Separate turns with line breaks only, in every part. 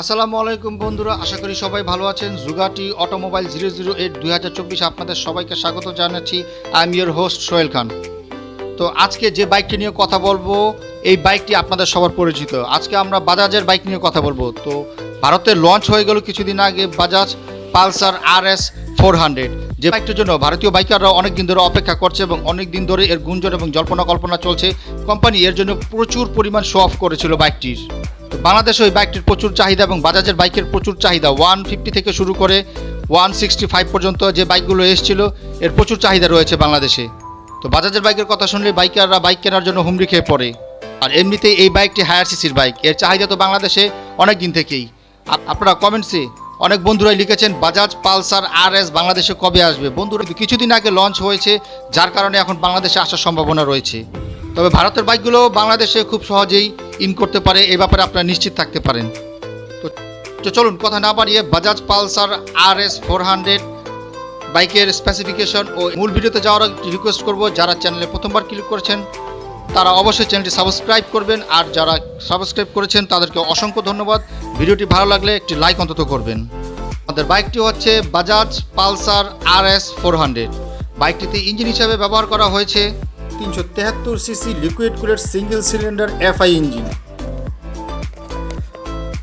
আসসালামু আলাইকুম বন্ধুরা, আশা করি সবাই ভালো আছেন। জুগাটি অটোমোবাইল 008 2024 আপনাদের সবাইকে স্বাগত জানাচ্ছি। I am your host Sohel Khan. তো আজকে যে বাইকটি নিয়ে কথা বলবো, এই বাইকটি আপনাদের সবার পরিচিত। আজকে আমরা বাজাজের বাইক নিয়ে কথা বলবো। তো ভারতে লঞ্চ হয়ে গেল কিছুদিন আগে বাজাজ পালসার RS 400, যে বাইকটির জন্য ভারতীয় বাইকাররা অনেক দিন ধরে অপেক্ষা করছে এবং অনেক দিন ধরে এর গুঞ্জন এবং জল্পনা কল্পনা চলছে। কোম্পানি এর জন্য প্রচুর পরিমাণ শো অফ করেছিল বাইকটির। বাংলাদেশে ওই বাইকটির প্রচুর চাহিদা এবং বাজাজের বাইকের প্রচুর চাহিদা। 150 থেকে শুরু করে 165 পর্যন্ত যে বাইকগুলো এসেছিল, এর প্রচুর চাহিদা রয়েছে বাংলাদেশে। তো বাজাজের বাইকের কথা শুনলে বাইকাররা বাইক কেনার জন্য হুমড়ি খেয়ে পড়ে। আর এমনিতেই এই বাইকটি হায়ার সিসির বাইক, এর চাহিদা তো বাংলাদেশে অনেক দিন থেকেই। আপনারা কমেন্টসে অনেক বন্ধুরাই লিখেছেন বাজাজ পালসার RS বাংলাদেশে কবে আসবে। বন্ধুরা কিছুদিন আগে লঞ্চ হয়েছে, যার কারণে এখন বাংলাদেশে আসার সম্ভাবনা রয়েছে। তবে ভারতের বাইকগুলো বাংলাদেশে খুব সহজেই ইন করতে পারে, এই ব্যাপারে আপনারা নিশ্চিত থাকতে পারেন। তো চলুন কথা না বাড়িয়ে বাজাজ পালসার RS 400 বাইকের স্পেসিফিকেশন ও মূল ভিডিওতে যাওয়ার আগে রিকোয়েস্ট করব, যারা চ্যানেলে প্রথমবার ক্লিক করেছেন তারা অবশ্যই চ্যানেলটি সাবস্ক্রাইব করবেন, আর যারা সাবস্ক্রাইব করেছেন তাদেরকে অসংখ্য ধন্যবাদ। ভিডিওটি ভালো লাগলে একটি লাইক অন্তত করবেন। আমাদের বাইকটি হচ্ছে বাজাজ পালসার RS 400। বাইকটিতে ইঞ্জিন হিসাবে ব্যবহার করা হয়েছে 373 CC liquid cooled single cylinder FI engine.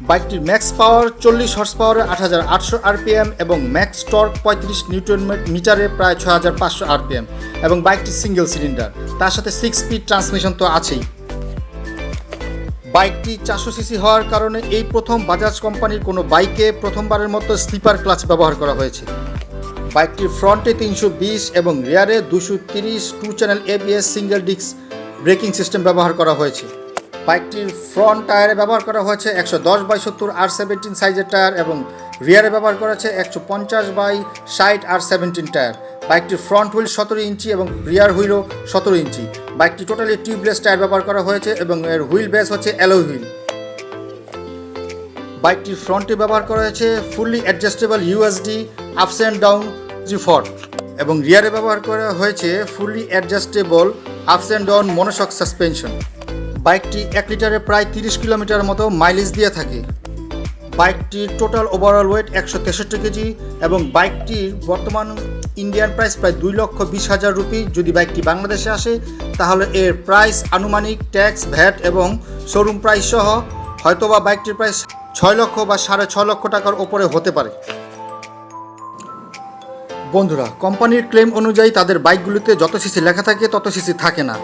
বাইকটির ম্যাক্স পাওয়ার 40 হর্স পাওয়ারে 8800 RPM এবং ম্যাক্স টর্ক 35 নিউটন মিটারে প্রায় 6500 RPM এবং বাইকটি সিঙ্গেল সিলিন্ডার, তার সাথে 6 স্পিড ট্রান্সমিশন তো আছেই। বাইকটি 400 সিসি হওয়ার কারণে এই প্রথম বাজাজ কোম্পানির কোনো বাইকে প্রথমবারের মতো স্লিপার ক্লাচ ব্যবহার করা হয়েছে। বাইকটির ফ্রন্টে 320 এবং রিয়ারে 230 2 channel ABS single disc braking system ব্যবহার করা হয়েছে। বাইকটির ফ্রন্ট টায়ারে ব্যবহার করা হয়েছে 110/70 R17 সাইজের টায়ার এবং রিয়ারে ব্যবহার করা হয়েছে 150/60 R17 টায়ার। বাইকটির ফ্রন্ট হুইল 17 ইঞ্চি এবং রিয়ার হুইলও 17 ইঞ্চি। বাইকটি টোটালি টিউবলেস টায়ার ব্যবহার করা হয়েছে এবং এর হুইল বেস হচ্ছে অ্যালয় হুইল। বাইকটির ফ্রন্টে ব্যবহার করা হয়েছে fully adjustable USD ups and down 3/4 এবং রিয়ারে ব্যবহার করা হয়েছে fully adjustable ups and down monoshock suspension. বাইকটি 1 লিটারে প্রায় 30 কিলোমিটার মতো মাইলেজ দিয়ে থাকে। বাইকটির টোটাল ওভারঅল ওয়েট 163 কেজি এবং বাইকটির বর্তমান ইন্ডিয়ান প্রাইস প্রায় 2,20,000 রুপি। যদি বাইকটি বাংলাদেশে আসে তাহলে এর প্রাইস আনুমানিক ট্যাক্স, ভ্যাট এবং শোরুম প্রাইস সহ হয়তোবা বাইকটির প্রাইস 6 লক্ষ বা 6.5 লক্ষ টাকার ওপরে হতে পারে। বন্ধুরা, কোম্পানির ক্লেম অনুযায়ী তাদের বাইকগুলিতে যত সিসি লেখা থাকে তত সিসি থাকে না।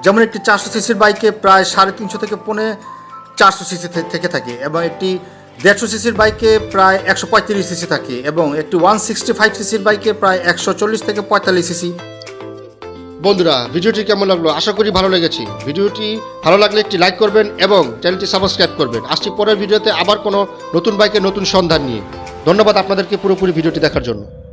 যেমন একটি 400 সিসির বাইকে প্রায় 350 থেকে 400 সিসি থেকে থাকে এবং একটি 150 সিসির বাইকে প্রায় 135 সিসি থাকে এবং একটি 165 সিসির বাইকে প্রায় 140 থেকে 45 সিসি। বন্ধুরা, ভিডিওটি কেমন লাগলো? আশা করি ভালো লেগেছে। ভিডিওটি ভালো লাগলে একটি লাইক করবেন এবং চ্যানেলটি সাবস্ক্রাইব করবেন। আসছি পরের ভিডিওতে আবার কোনো নতুন বাইকের নতুন সন্ধান নিয়ে। ধন্যবাদ আপনাদেরকে পুরোপুরি ভিডিওটি দেখার জন্য।